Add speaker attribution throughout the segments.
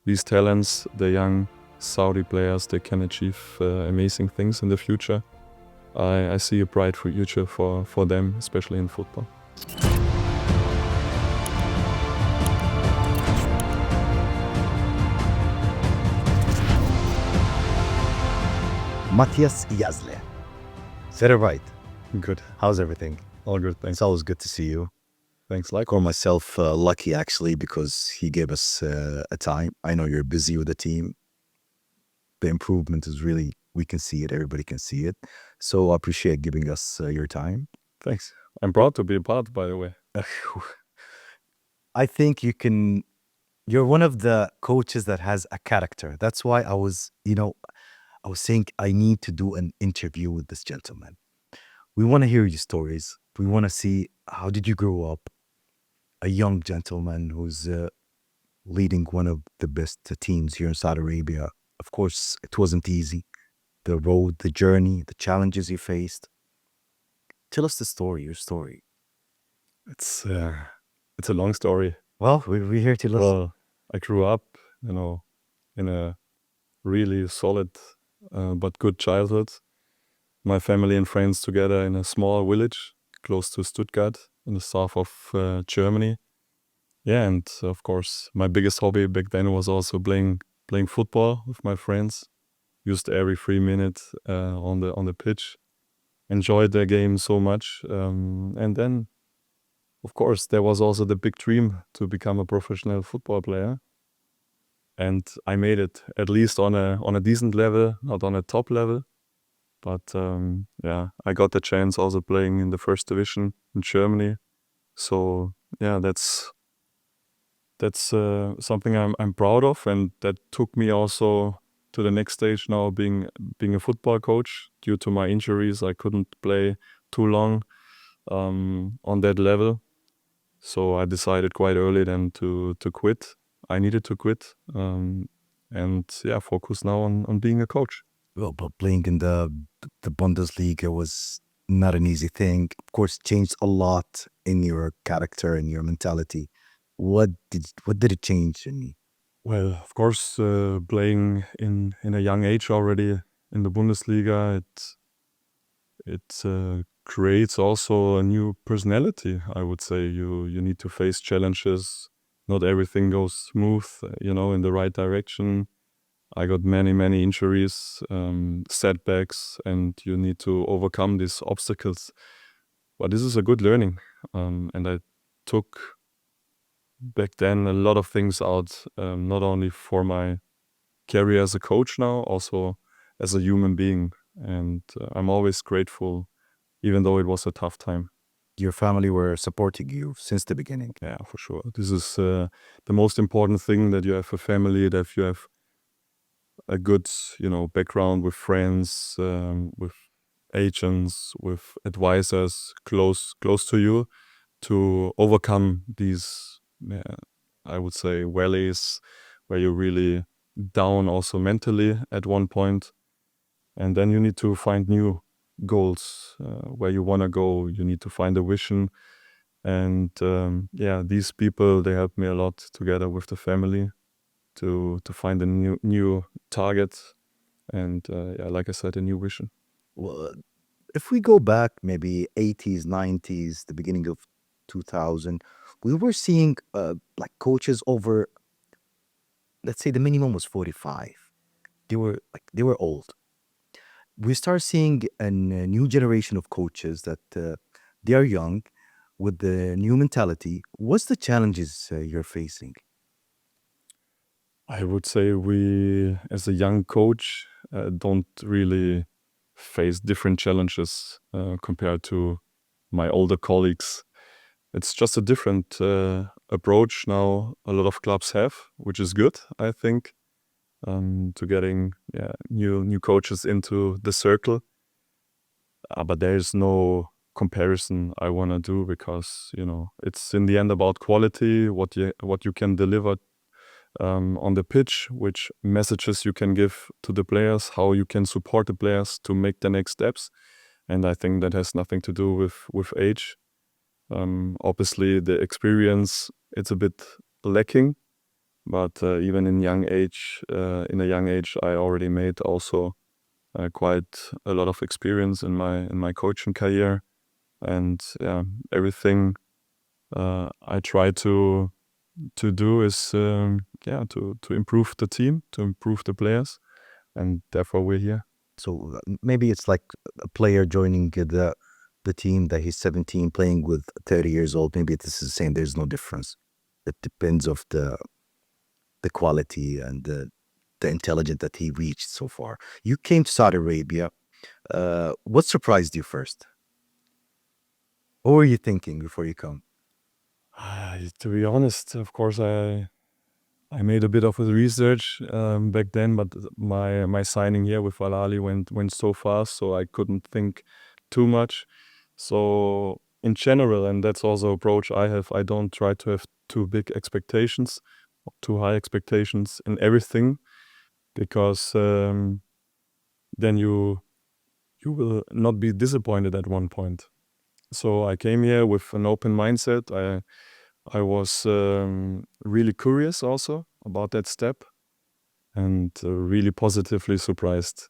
Speaker 1: these talents, the young Saudi players, they can achieve amazing things in the future. I see a bright future for them, especially in football.
Speaker 2: Matthias Jaissle. Said it right.
Speaker 1: Good.
Speaker 2: How's everything?
Speaker 1: All good, thanks.
Speaker 2: It's always good to see you.
Speaker 1: Thanks,
Speaker 2: I call myself lucky, actually, because he gave us a time. I know you're busy with the team. The improvement is really, we can see it. Everybody can see it. So I appreciate giving us your time.
Speaker 1: Thanks. I'm proud to be a part, by the way.
Speaker 2: I think you're one of the coaches that has a character. That's why I was saying I need to do an interview with this gentleman. We want to hear your stories. We want to see, how did you grow up? A young gentleman who's leading one of the best teams here in Saudi Arabia. Of course, it wasn't easy. The road, the journey, the challenges you faced. Tell us the story, your story.
Speaker 1: It's a long story.
Speaker 2: Well, we're here to listen.
Speaker 1: Well, I grew up, in a really solid but good childhood. My family and friends together in a small village close to Stuttgart in the south of Germany. Yeah, and of course, my biggest hobby back then was also playing football with my friends. Used every 3 minutes on the pitch. Enjoyed the game so much, and then, of course, there was also the big dream to become a professional football player. And I made it, at least on a decent level, not on a top level. But yeah, I got the chance also playing in the first division in Germany. So yeah, that's something I'm proud of, and that took me also to the next stage now, being a football coach. Due to my injuries, I couldn't play too long on that level. So I decided quite early then to quit. I needed to quit, and yeah, focus now on being a coach.
Speaker 2: Well, but playing in the Bundesliga was not an easy thing. Of course, changed a lot in your character and your mentality. What did it change in me?
Speaker 1: Well, of course, playing in a young age already in the Bundesliga, it creates also a new personality. I would say you need to face challenges. Not everything goes smooth, in the right direction. I got many injuries, setbacks, and you need to overcome these obstacles. But this is a good learning, and I took back then a lot of things out, not only for my career as a coach now, also as a human being. And I'm always grateful, even though it was a tough time.
Speaker 2: Your family were supporting you since the beginning.
Speaker 1: Yeah, for sure. This is the most important thing, that you have a family, that you have a good, background with friends, with agents, with advisors close to you, to overcome these, I would say, valleys where you're really down also mentally at one point. And then you need to find new goals, where you want to go. You need to find a vision. And yeah, these people, they helped me a lot together with the family to find a new target. And yeah, like I said, a new vision.
Speaker 2: Well, if we go back maybe 80s, 90s, the beginning of 2000, we were seeing like coaches over, let's say the minimum was 45. They were old. We start seeing a new generation of coaches that they are young with the new mentality. What's the challenges you're facing?
Speaker 1: I would say we, as a young coach, don't really face different challenges compared to my older colleagues. It's just a different approach now a lot of clubs have, which is good, I think, to getting new coaches into the circle. But there's no comparison I want to do, because it's in the end about quality, what you can deliver on the pitch, which messages you can give to the players, how you can support the players to make the next steps. And I think that has nothing to do with age. Obviously, the experience, it's a bit lacking, But even in a young age, I already made also quite a lot of experience in my coaching career, and everything I try to do is to improve the team, to improve the players, and therefore we're here.
Speaker 2: So maybe it's like a player joining the team that he's 17 playing with 30 years old. Maybe this is the same. There's no difference. It depends of the quality and the intelligence that he reached so far. You came to Saudi Arabia. What surprised you first? What were you thinking before you come?
Speaker 1: To be honest, of course, I made a bit of a research back then, but my signing here with Al-Ahli went so fast, so I couldn't think too much. So in general, and that's also an approach I have, I don't try to have too big expectations, too high expectations in everything, because then you will not be disappointed at one point. So I came here with an open mindset. I was really curious also about that step, and really positively surprised,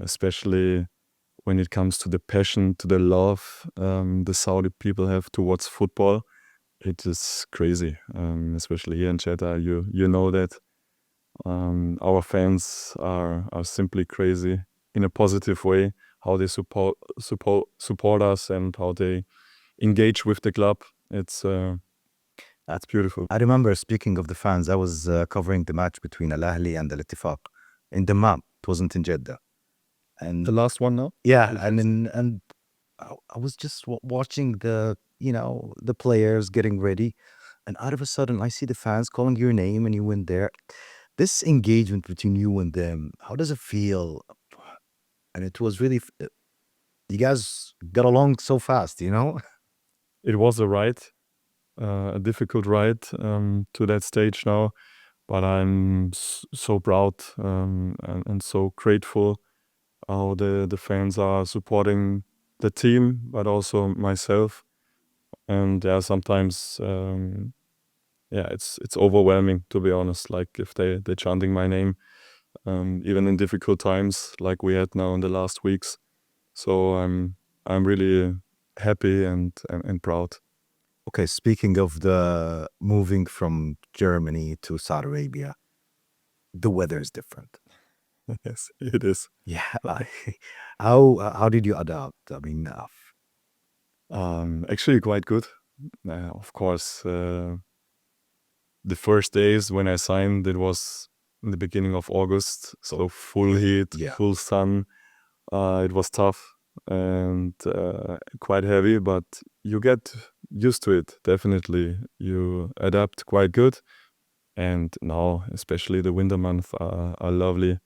Speaker 1: especially when it comes to the passion, to the love the Saudi people have towards football. It is crazy, especially here in Jeddah. You know that our fans are simply crazy in a positive way. How they support us and how they engage with the club. That's beautiful.
Speaker 2: I remember, speaking of the fans, I was covering the match between Al-Ahli and Al-Ittifaq in Dammam. It wasn't in Jeddah. And
Speaker 1: The last one now?
Speaker 2: yeah, and I was just watching the players getting ready, and out of a sudden I see the fans calling your name and you went there. This engagement between you and them, how does it feel? And it was really, you guys got along so fast, you know?
Speaker 1: It was a ride, a difficult ride to that stage now, but I'm so proud and so grateful how the fans are supporting the team, but also myself. And sometimes it's overwhelming, to be honest. Like if they're chanting my name, even in difficult times like we had now in the last weeks. So I'm really happy and proud.
Speaker 2: Okay, speaking of the moving from Germany to Saudi Arabia, the weather is different.
Speaker 1: Yes, it is.
Speaker 2: Yeah, how did you adapt? I mean,
Speaker 1: Actually quite good. Of course, the first days when I signed, it was in the beginning of August, so full heat, full sun. It was tough and quite heavy, but you get used to it, definitely. You adapt quite good. And now, especially the winter months are lovely.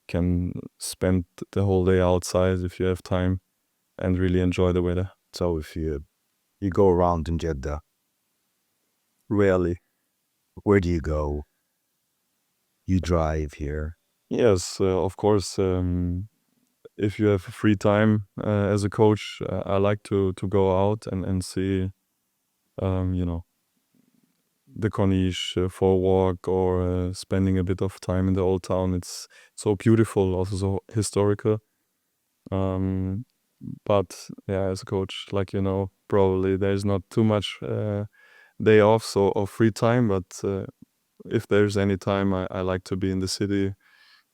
Speaker 1: Can spend the whole day outside if you have time and really enjoy the weather.
Speaker 2: So if you go around in Jeddah,
Speaker 1: Rarely.
Speaker 2: where do you go? You drive here.
Speaker 1: Yes, of course. If you have free time as a coach, I like to go out and see, the Corniche for a walk, or spending a bit of time in the old town. It's so beautiful, also so historical. But as a coach, like probably there's not too much day off or free time. But if there's any time, I like to be in the city,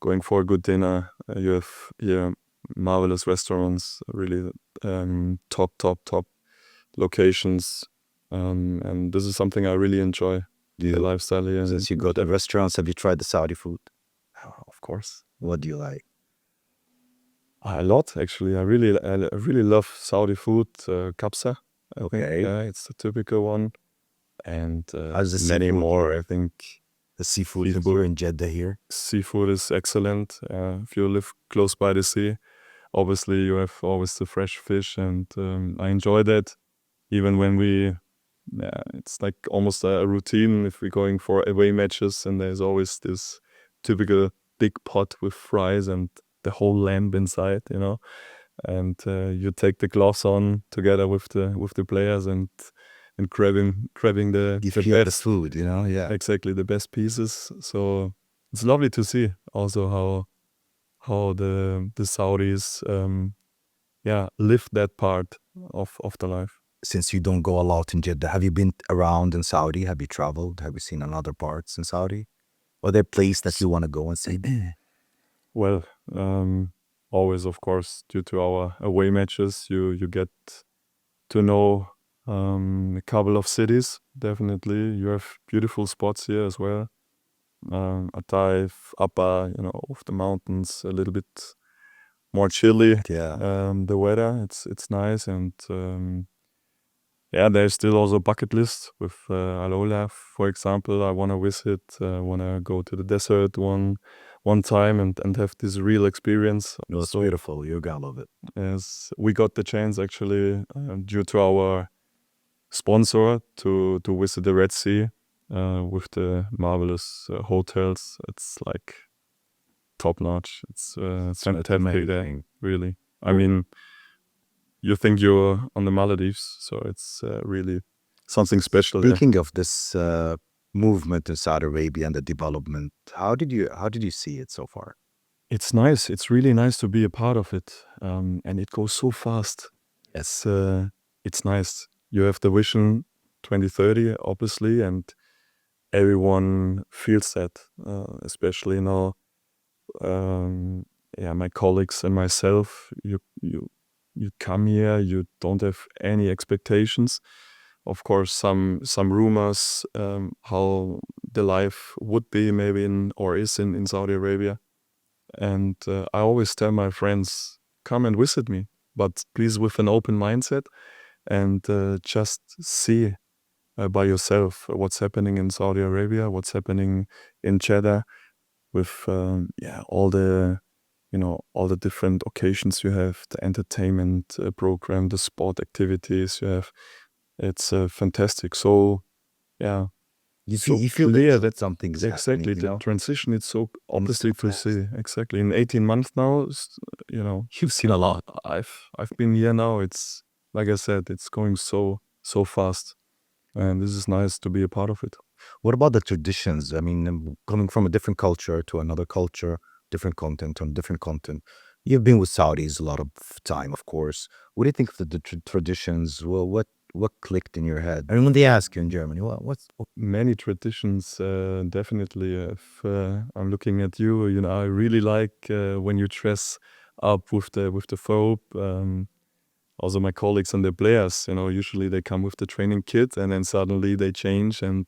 Speaker 1: going for a good dinner. You have here marvelous restaurants, really top locations, and this is something I really enjoy. The lifestyle here.
Speaker 2: Since you go to restaurants, have you tried the Saudi food?
Speaker 1: Of course.
Speaker 2: What do you like?
Speaker 1: A lot, actually. I really love Saudi food. Kabsa.
Speaker 2: Okay.
Speaker 1: Yeah, it's the typical one. And
Speaker 2: How's the
Speaker 1: many
Speaker 2: seafood
Speaker 1: more,
Speaker 2: here?
Speaker 1: I think.
Speaker 2: The seafood here in Jeddah here?
Speaker 1: Seafood is excellent. If you live close by the sea, obviously you have always the fresh fish, and I enjoy that. Even when it's like almost a routine if we're going for away matches, and there's always this typical big pot with fries and the whole lamb inside, and you take the gloves on together with the players, and and grabbing the
Speaker 2: The
Speaker 1: best
Speaker 2: food, yeah.
Speaker 1: exactly the best pieces. So it's lovely to see also how the Saudis live that part of the life.
Speaker 2: Since you don't go a lot in Jeddah, have you been around in Saudi? Have you traveled? Have you seen another parts in Saudi? Or there place that you want to go and say,
Speaker 1: Well, always, of course, due to our away matches, you get to know a couple of cities. Definitely, you have beautiful spots here as well. Ataif, Abba, off the mountains, a little bit more chilly.
Speaker 2: yeah,
Speaker 1: The weather, it's nice, and there's still also a bucket list with Al-Ahli, for example. I want to visit, want to go to the desert one time and have this real experience.
Speaker 2: no, it's
Speaker 1: So,
Speaker 2: beautiful. You're gonna love it.
Speaker 1: yes, we got the chance actually due to our sponsor to visit the Red Sea with the marvelous hotels. It's like top notch. It's fantastic there,
Speaker 2: amazing.
Speaker 1: really. I mean, you think you're on the Maldives, so it's really something special there.
Speaker 2: Speaking of this movement in Saudi Arabia and the development, how did you see it so far?
Speaker 1: It's nice. It's really nice to be a part of it, and it goes so fast. It's nice. You have the vision 2030, obviously, and everyone feels that, especially now. My colleagues and myself. You come here. You don't have any expectations. Of course, some rumors how the life would be maybe in Saudi Arabia. And I always tell my friends, come and visit me, but please with an open mindset and just see by yourself what's happening in Saudi Arabia, what's happening in Jeddah with all the all the different occasions you have, the entertainment program, the sport activities you have. It's fantastic. So yeah.
Speaker 2: You
Speaker 1: So
Speaker 2: feel
Speaker 1: clear
Speaker 2: that something's
Speaker 1: exactly
Speaker 2: happening,
Speaker 1: the transition is so
Speaker 2: And it's
Speaker 1: obviously
Speaker 2: so
Speaker 1: to
Speaker 2: fast.
Speaker 1: see exactly in 18 months now.
Speaker 2: You've seen a lot.
Speaker 1: I've been here now. It's like I said, it's going so fast, and this is nice to be a part of it.
Speaker 2: What about the traditions? I mean, coming from a different culture to another culture, different content on different content. You've been with Saudis a lot of time, of course. What do you think of the traditions? Well, what clicked in your head? I mean, when they ask you in Germany, what's
Speaker 1: Many traditions, definitely. If I'm looking at you, I really like when you dress up with the thobe. Also, my colleagues and the players, usually they come with the training kit and then suddenly they change and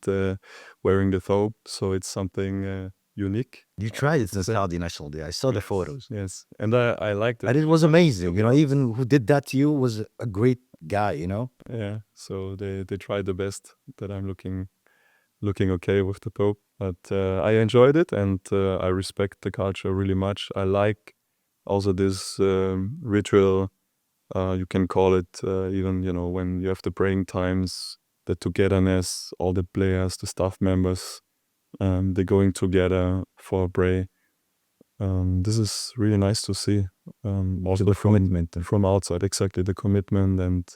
Speaker 1: wearing the thobe. So it's something unique.
Speaker 2: you tried it in Saudi National Day? I saw the photos.
Speaker 1: Yes, and I liked it.
Speaker 2: And it was amazing. Even who did that to you was a great guy,
Speaker 1: Yeah, so they tried the best that I'm looking okay with the Pope. But I enjoyed it and I respect the culture really much. I like also this ritual, you can call it even, when you have the praying times, the togetherness, all the players, the staff members, they're going together for a pray. This is really nice to see. Also
Speaker 2: the commitment.
Speaker 1: from outside, exactly the commitment and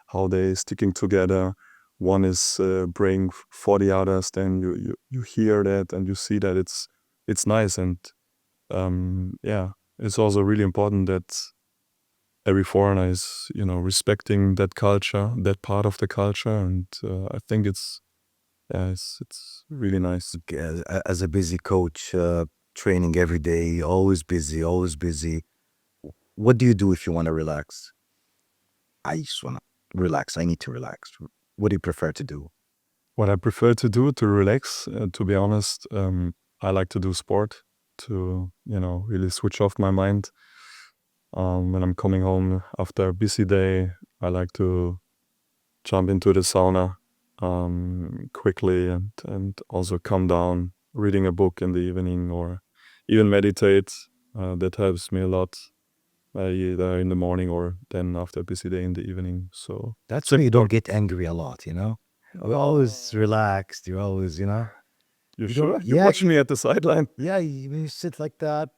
Speaker 1: how they sticking together. One is praying for the others. Then you hear that and you see that it's nice. And it's also really important that every foreigner is respecting that culture, that part of the culture. And I think it's really nice.
Speaker 2: As a busy coach, training every day, always busy, always busy. What do you do if you want to relax? I just want to relax. I need to relax. What do you prefer to do?
Speaker 1: What I prefer to do to relax, to be honest, I like to do sport to, really switch off my mind. When I'm coming home after a busy day, I like to jump into the sauna quickly and also calm down, reading a book in the evening or even meditate. That helps me a lot, either in the morning or then after a busy day in the evening. So
Speaker 2: That's when you don't get angry a lot, You're always relaxed. You're always,
Speaker 1: You sure? You watch me at the sideline?
Speaker 2: Yeah, you sit like that.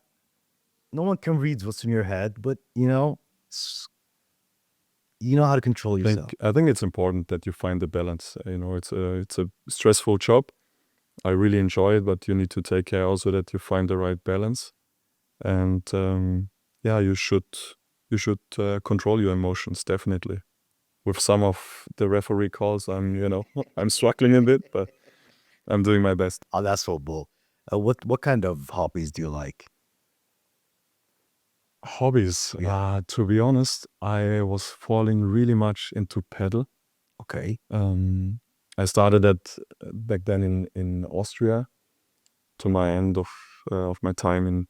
Speaker 2: No one can read what's in your head, but, you know how to control yourself.
Speaker 1: I think it's important that you find the balance. It's a stressful job. I really enjoy it, but you need to take care also that you find the right balance. And you should control your emotions, definitely. With some of the referee calls, I'm struggling a bit, but I'm doing my best.
Speaker 2: Oh, that's football. What kind of hobbies do you like?
Speaker 1: Hobbies.
Speaker 2: Yeah.
Speaker 1: To be honest, I was falling really much into paddle.
Speaker 2: Okay.
Speaker 1: I started that back then in Austria, to my end of my time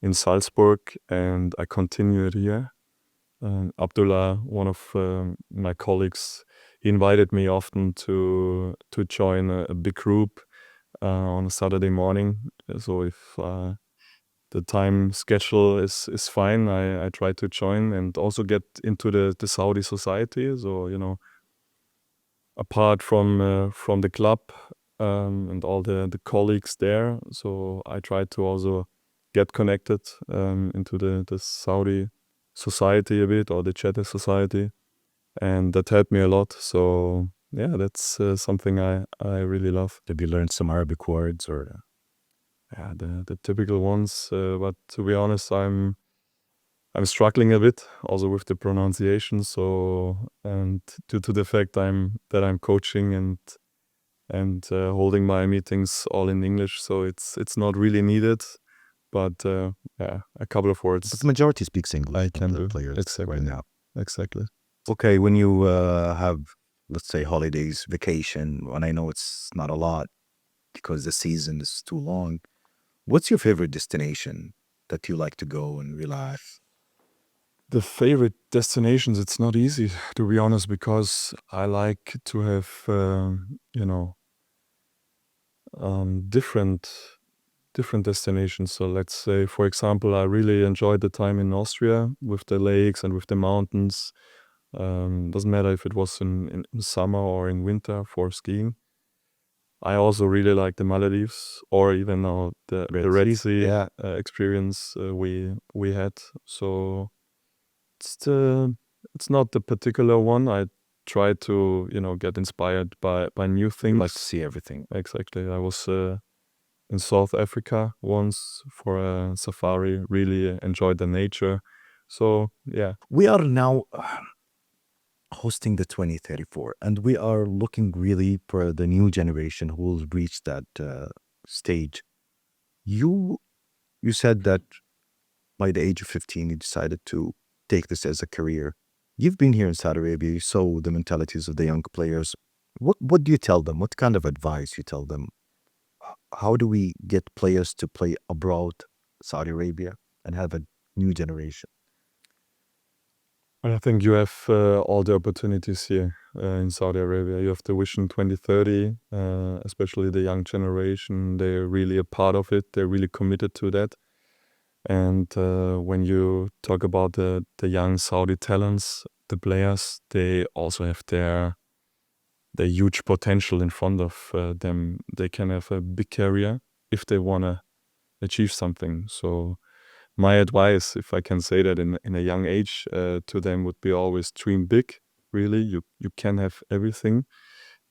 Speaker 1: in Salzburg, and I continued here. Abdullah, one of my colleagues, he invited me often to join a big group on a Saturday morning. So if the time schedule is fine, I try to join and also get into the Saudi society. So apart from the club and all the colleagues there, so I try to also get connected into the Saudi society a bit, or the Jeddah society, and that helped me a lot. So yeah, that's something I really love.
Speaker 2: Did you learn some Arabic words or?
Speaker 1: Yeah, the typical ones, but to be honest, I'm struggling a bit also with the pronunciation. So, and due to the fact that I'm coaching and holding my meetings all in English, so it's not really needed. But a couple of words.
Speaker 2: But the majority speaks English.
Speaker 1: I can
Speaker 2: the
Speaker 1: do.
Speaker 2: players
Speaker 1: Exactly.
Speaker 2: right now.
Speaker 1: Exactly.
Speaker 2: Okay, when you have, let's say, holidays, vacation, and I know it's not a lot because the season is too long, what's your favorite destination that you like to go and relax?
Speaker 1: The favorite destinations, it's not easy, to be honest, because I like to have, different destinations. So let's say, for example, I really enjoyed the time in Austria with the lakes and with the mountains. Doesn't matter if it was in summer or in winter for skiing. I also really like the Maldives, or even now the Red Sea experience we had. So it's not the particular one. I try to get inspired by new things.
Speaker 2: You like to see everything.
Speaker 1: Exactly. I was in South Africa once for a safari. Really enjoyed the nature. So yeah,
Speaker 2: We are now hosting the 2034, and we are looking really for the new generation who will reach that stage. You said that by the age of 15, you decided to take this as a career. You've been here in Saudi Arabia. You saw the mentalities of the young players. What do you tell them? What kind of advice you tell them? How do we get players to play abroad Saudi Arabia and have a new generation?
Speaker 1: I think you have all the opportunities here in Saudi Arabia. You have the Vision 2030, especially the young generation. They're really a part of it. They're really committed to that. And when you talk about the young Saudi talents, the players, they also have their huge potential in front of them. They can have a big career if they want to achieve something. So my advice, if I can say that in a young age, to them would be always dream big. Really, you can have everything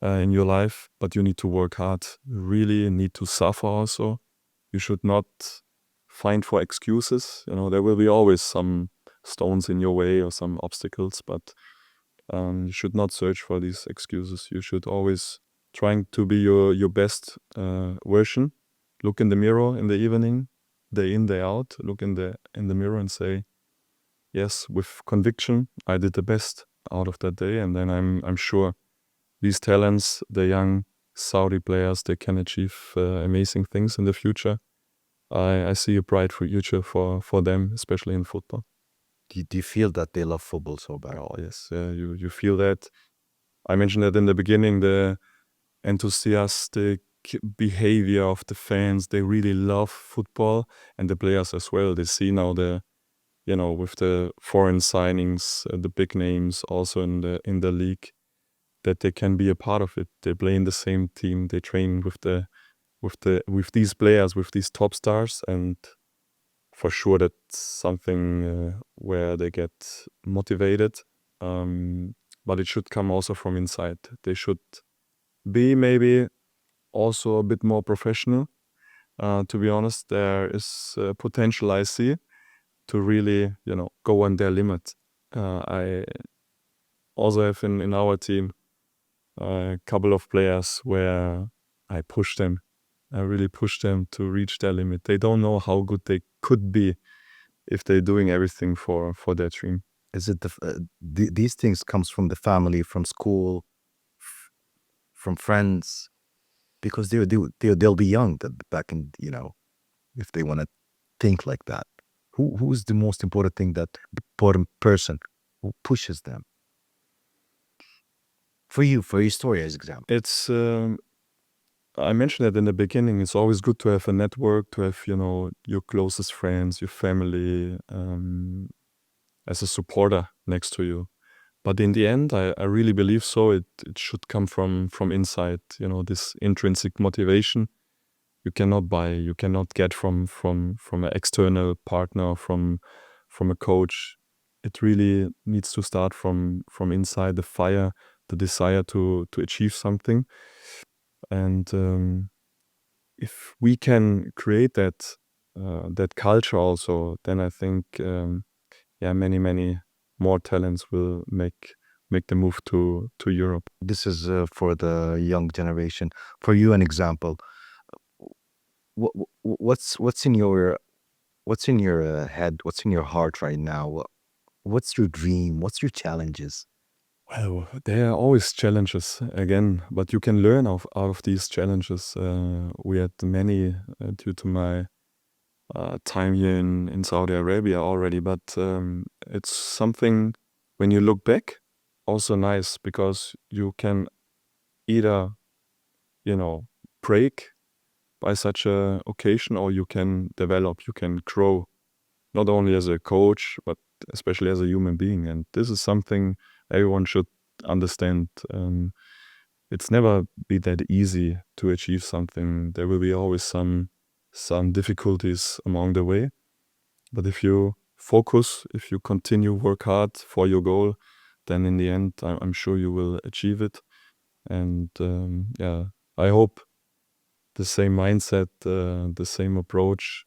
Speaker 1: in your life, but you need to work hard. You really need to suffer also. You should not find for excuses. There will be always some stones in your way or some obstacles, but you should not search for these excuses. You should always trying to be your best version. Look in the mirror in the evening, day in, day out. Look in the mirror and say, yes, with conviction, I did the best out of that day. And then I'm sure these talents, the young Saudi players, they can achieve amazing things in the future. I see a bright future for them, especially in football.
Speaker 2: Do you feel that they love football so bad?
Speaker 1: Oh yes, you feel that. I mentioned that in the beginning, the enthusiastic behavior of the fans. They really love football, and the players as well. They see now with the foreign signings, the big names also in the league, that they can be a part of it. They play in the same team. They train with these players, with these top stars, and for sure that's something where they get motivated. but it should come also from inside. They should be maybe also a bit more professional. To be honest, there is potential I see to really, go on their limit. I also have in our team a couple of players where I push them. I really push them to reach their limit. They don't know how good they could be if they're doing everything for their dream.
Speaker 2: Is it these things comes from the family, from school, from friends? Because they'll be young back in, if they want to think like that. Who's the most important thing, that important person who pushes them? For you, for your story as example.
Speaker 1: It's I mentioned it in the beginning. It's always good to have a network, to have your closest friends, your family, as a supporter next to you. But in the end, I really believe so. It should come from inside. This intrinsic motivation you cannot buy. You cannot get from an external partner, from a coach. It really needs to start from inside, the fire, the desire to achieve something. And if we can create that culture also, then I think many more talents will make the move to Europe.
Speaker 2: This is for the young generation. For you, an example. What's in your head? What's in your heart right now? What's your dream? What's your challenges?
Speaker 1: Well, there are always challenges again, but you can learn out of these challenges. We had many due to my time here in Saudi Arabia already, but it's something when you look back also nice, because you can either break by such a occasion, or you can develop, you can grow, not only as a coach but especially as a human being. And this is something everyone should understand. It's never be that easy to achieve something. There will be always some difficulties along the way, but if you focus, if you continue work hard for your goal, then in the end I'm sure you will achieve it. And I hope the same mindset, the same approach,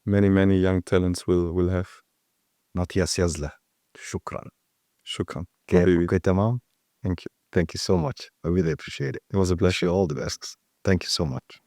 Speaker 1: many young talents will have.
Speaker 2: Matthias Jaissle, shukran.
Speaker 1: Shukran.
Speaker 2: Okay, tamam. Thank you so much. I really appreciate it.
Speaker 1: It was a
Speaker 2: Wish you
Speaker 1: pleasure.
Speaker 2: all the best. Thank you so much.